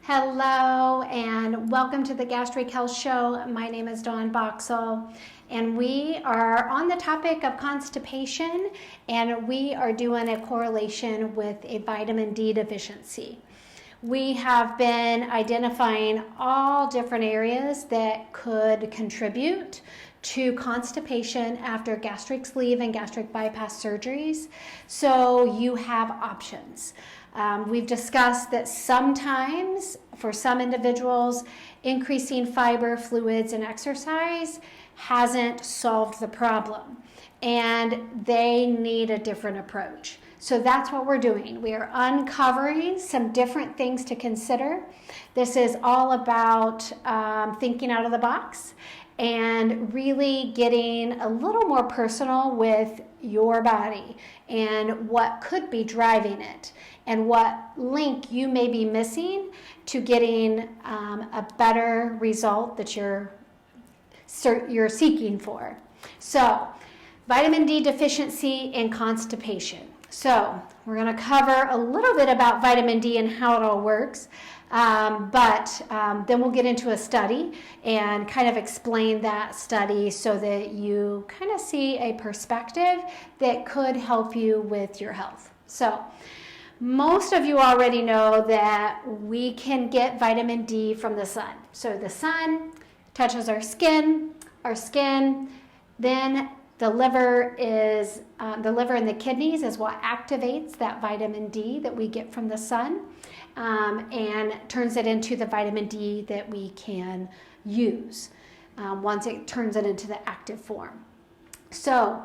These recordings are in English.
Hello and welcome to the Gastric Health Show. My name is Dawn Boxall and we are on the topic of constipation, and we are doing a correlation with a vitamin D deficiency. We have been identifying all different areas that could contribute to constipation after gastric sleeve and gastric bypass surgeries, so you have options. We've discussed that sometimes, for some individuals, increasing fiber, fluids, and exercise hasn't solved the problem, and they need a different approach. So that's what we're doing. We are uncovering some different things to consider. This is all about thinking out of the box and really getting a little more personal with your body and what could be driving it and what link you may be missing to getting a better result that you're seeking for. So, vitamin D deficiency and constipation. So, we're going to cover a little bit about vitamin D and how it all works, but then we'll get into a study and kind of explain that study so that you kind of see a perspective that could help you with your health. So, most of you already know that we can get vitamin D from the sun. So the sun touches our skin, then the liver and the kidneys is what activates that vitamin D that we get from the sun, and turns it into the vitamin D that we can use once it turns it into the active form. So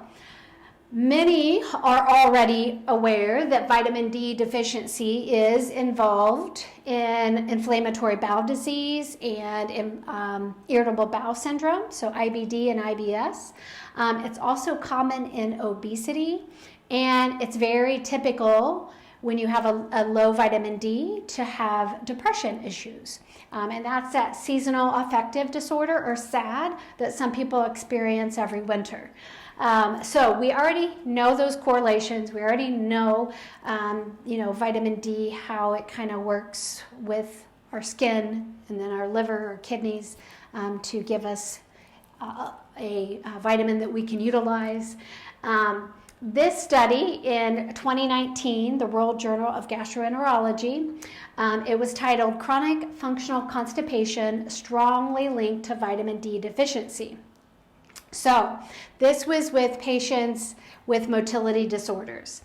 many are already aware that vitamin D deficiency is involved in inflammatory bowel disease and in irritable bowel syndrome, so IBD and IBS. It's also common in obesity, and it's very typical when you have a low vitamin D to have depression issues. And that's that seasonal affective disorder, or SAD, that some people experience every winter. So we already know those correlations. We already know, vitamin D, how it kind of works with our skin and then our liver or kidneys to give us a vitamin that we can utilize. This study in 2019, the World Journal of Gastroenterology, it was titled Chronic Functional Constipation Strongly Linked to Vitamin D Deficiency. So this was with patients with motility disorders.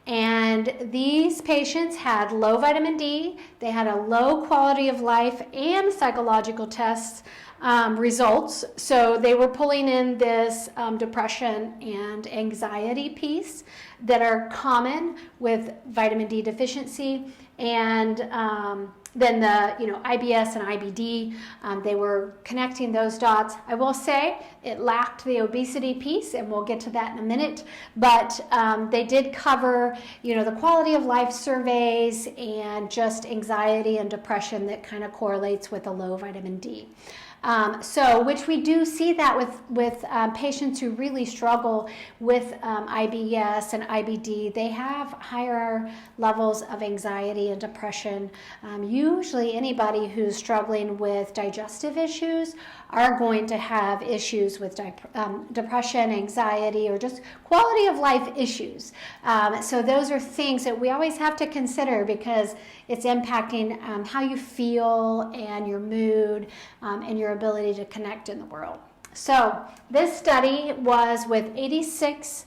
And these patients had low vitamin D, they had a low quality of life and psychological tests results. So they were pulling in this depression and anxiety piece that are common with vitamin D deficiency, and then the IBS and IBD, they were connecting those dots. I will say it lacked the obesity piece, and we'll get to that in a minute, but they did cover the quality of life surveys and just anxiety and depression that kind of correlates with a low vitamin D. Which we do see that with patients who really struggle with IBS and IBD. They have higher levels of anxiety and depression. Usually anybody who's struggling with digestive issues are going to have issues with depression, anxiety, or just quality of life issues. So those are things that we always have to consider because it's impacting how you feel and your mood and your ability to connect in the world. So this study was with 86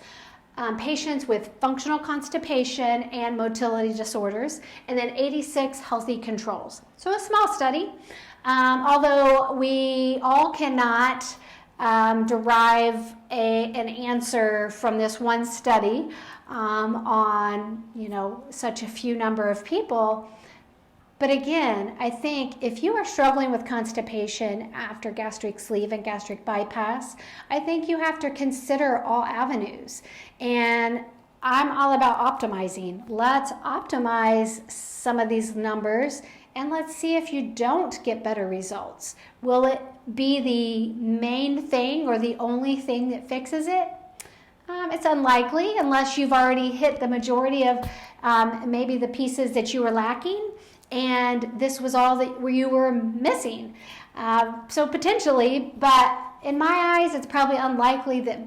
patients with functional constipation and motility disorders, and then 86 healthy controls. So a small study, although we all cannot derive an answer from this one study on such a few number of people. But again, I think if you are struggling with constipation after gastric sleeve and gastric bypass, I think you have to consider all avenues. And I'm all about optimizing. Let's optimize some of these numbers and let's see if you don't get better results. Will it be the main thing or the only thing that fixes it? It's unlikely unless you've already hit the majority of maybe the pieces that you were lacking. and this was all that you were missing. So potentially, but in my eyes, it's probably unlikely that,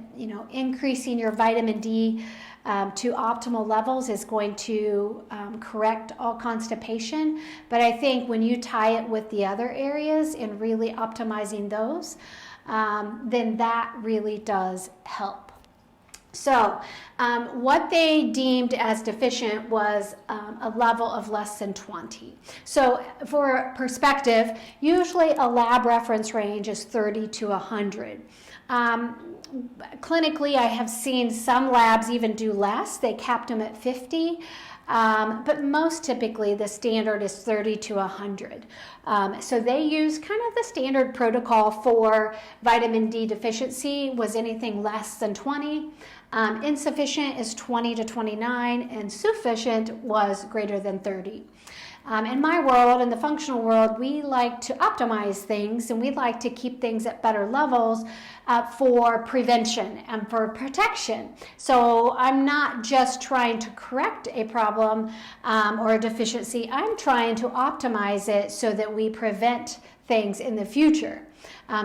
increasing your vitamin D to optimal levels is going to correct all constipation. But I think when you tie it with the other areas and really optimizing those, then that really does help. So what they deemed as deficient was a level of less than 20. So for perspective, usually a lab reference range is 30 to 100. Clinically, I have seen some labs even do less. They capped them at 50. But most typically the standard is 30 to 100. So they use kind of the standard protocol for vitamin D deficiency was anything less than 20. Insufficient is 20 to 29, and sufficient was greater than 30. In my world, in the functional world, we like to optimize things, and we like to keep things at better levels for prevention and for protection. So I'm not just trying to correct a problem or a deficiency. I'm trying to optimize it so that we prevent things in the future.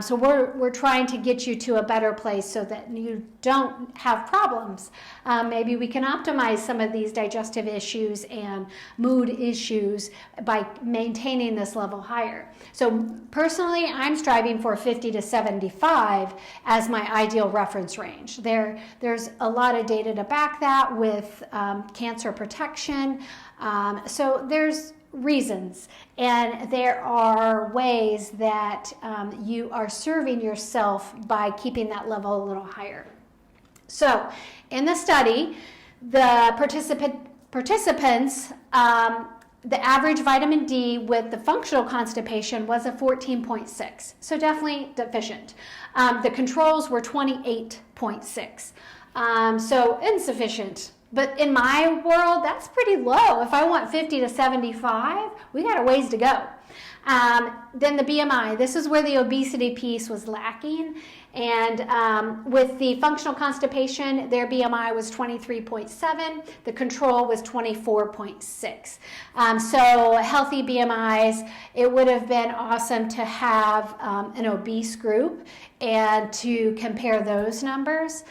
So we're trying to get you to a better place so that you don't have problems. Maybe we can optimize some of these digestive issues and mood issues by maintaining this level higher. So personally, I'm striving for 50 to 75 as my ideal reference range. There's a lot of data to back that with cancer protection. So there's reasons, and there are ways that you are serving yourself by keeping that level a little higher. So in the study, the participants, the average vitamin D with the functional constipation was a 14.6, so definitely deficient. The controls were 28.6, so insufficient. But in my world, that's pretty low. If I want 50 to 75, we got a ways to go. Then the BMI, this is where the obesity piece was lacking. And with the functional constipation, their BMI was 23.7. The control was 24.6. So healthy BMIs, it would have been awesome to have an obese group and to compare those numbers.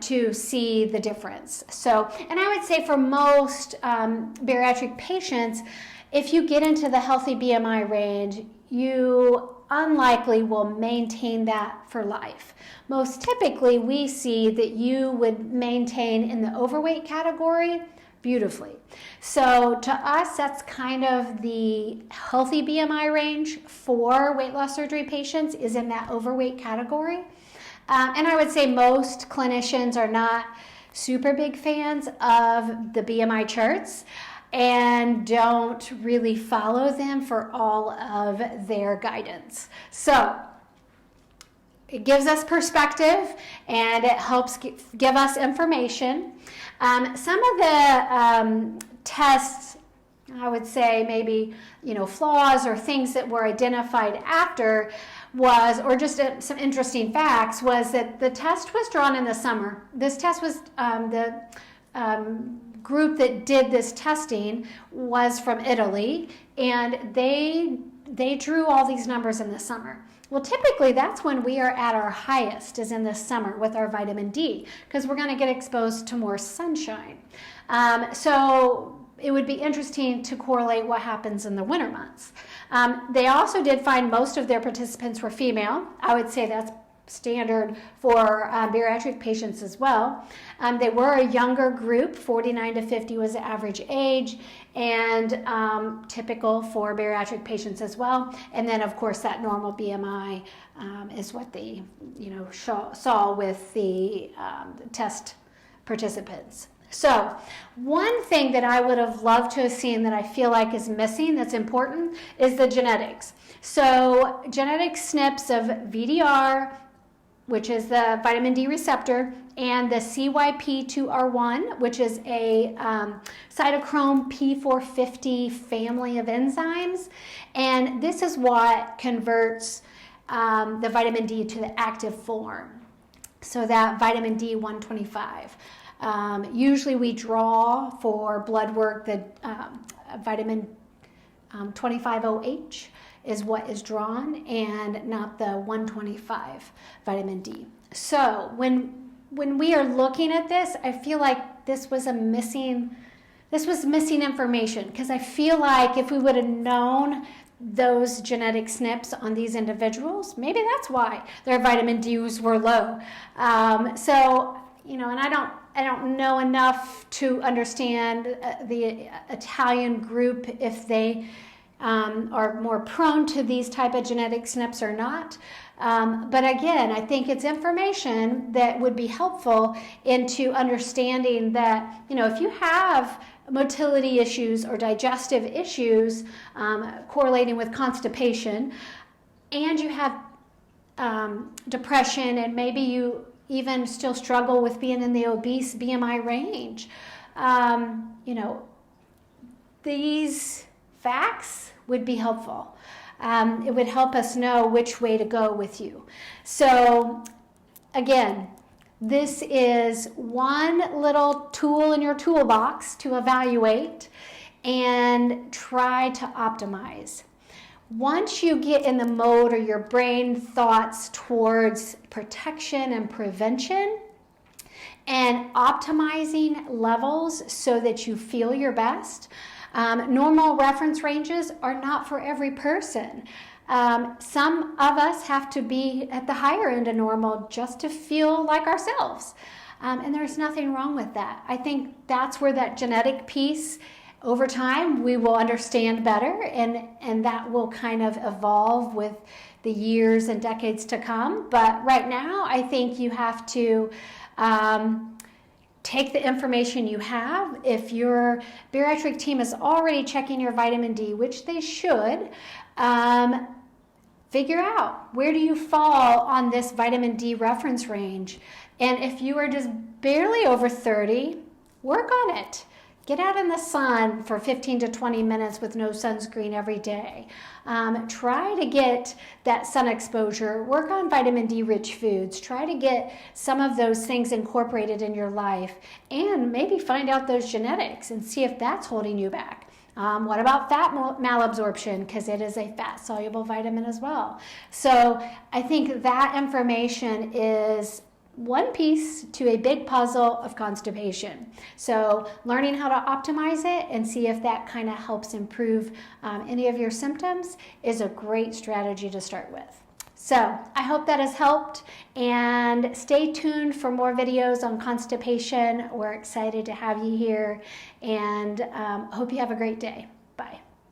To see the difference. So, and I would say for most bariatric patients, if you get into the healthy BMI range, you unlikely will maintain that for life. Most typically, we see that you would maintain in the overweight category beautifully. So to us, that's kind of the healthy BMI range for weight loss surgery patients is in that overweight category. And I would say most clinicians are not super big fans of the BMI charts and don't really follow them for all of their guidance. So it gives us perspective and it helps give us information. Some of the tests, I would say maybe, flaws or things that were identified after was, or just some interesting facts, was that the test was drawn in the summer. This test was, the group that did this testing was from Italy, and they drew all these numbers in the summer. Well, typically that's when we are at our highest, is in the summer with our vitamin D, because we're going to get exposed to more sunshine. So it would be interesting to correlate what happens in the winter months. They also did find most of their participants were female. I would say that's standard for bariatric patients as well. They were a younger group, 49 to 50 was the average age, and typical for bariatric patients as well. And then, of course, that normal BMI is what they saw with the test participants. So one thing that I would have loved to have seen that I feel like is missing that's important is the genetics. So genetic SNPs of VDR, which is the vitamin D receptor, and the CYP2R1, which is a cytochrome P450 family of enzymes. And this is what converts the vitamin D to the active form. So that vitamin D125. Usually we draw for blood work the vitamin 25OH is what is drawn, and not the 125 vitamin D. So when we are looking at this, I feel like this was missing information, because I feel like if we would have known those genetic SNPs on these individuals, maybe that's why their vitamin D's were low. So, and I don't know enough to understand the Italian group, if they are more prone to these type of genetic SNPs or not. But again, I think it's information that would be helpful into understanding that, if you have motility issues or digestive issues correlating with constipation, and you have depression, and maybe you even still struggle with being in the obese BMI range, these facts would be helpful. It would help us know which way to go with you. So again, this is one little tool in your toolbox to evaluate and try to optimize. Once you get in the mode, or your brain thoughts towards protection and prevention and optimizing levels so that you feel your best, normal reference ranges are not for every person. Some of us have to be at the higher end of normal just to feel like ourselves. And there's nothing wrong with that. I think that's where that genetic piece, over time, we will understand better, and that will kind of evolve with the years and decades to come. But right now, I think you have to take the information you have. If your bariatric team is already checking your vitamin D, which they should, figure out, where do you fall on this vitamin D reference range? And if you are just barely over 30, work on it. Get out in the sun for 15 to 20 minutes with no sunscreen every day. Try to get that sun exposure. Work on vitamin D rich foods. Try to get some of those things incorporated in your life, and maybe find out those genetics and see if that's holding you back. What about fat malabsorption? Because it is a fat soluble vitamin as well. So I think that information is one piece to a big puzzle of constipation. So learning how to optimize it and see if that kind of helps improve any of your symptoms is a great strategy to start with. So I hope that has helped, and stay tuned for more videos on constipation. We're excited to have you here, and hope you have a great day.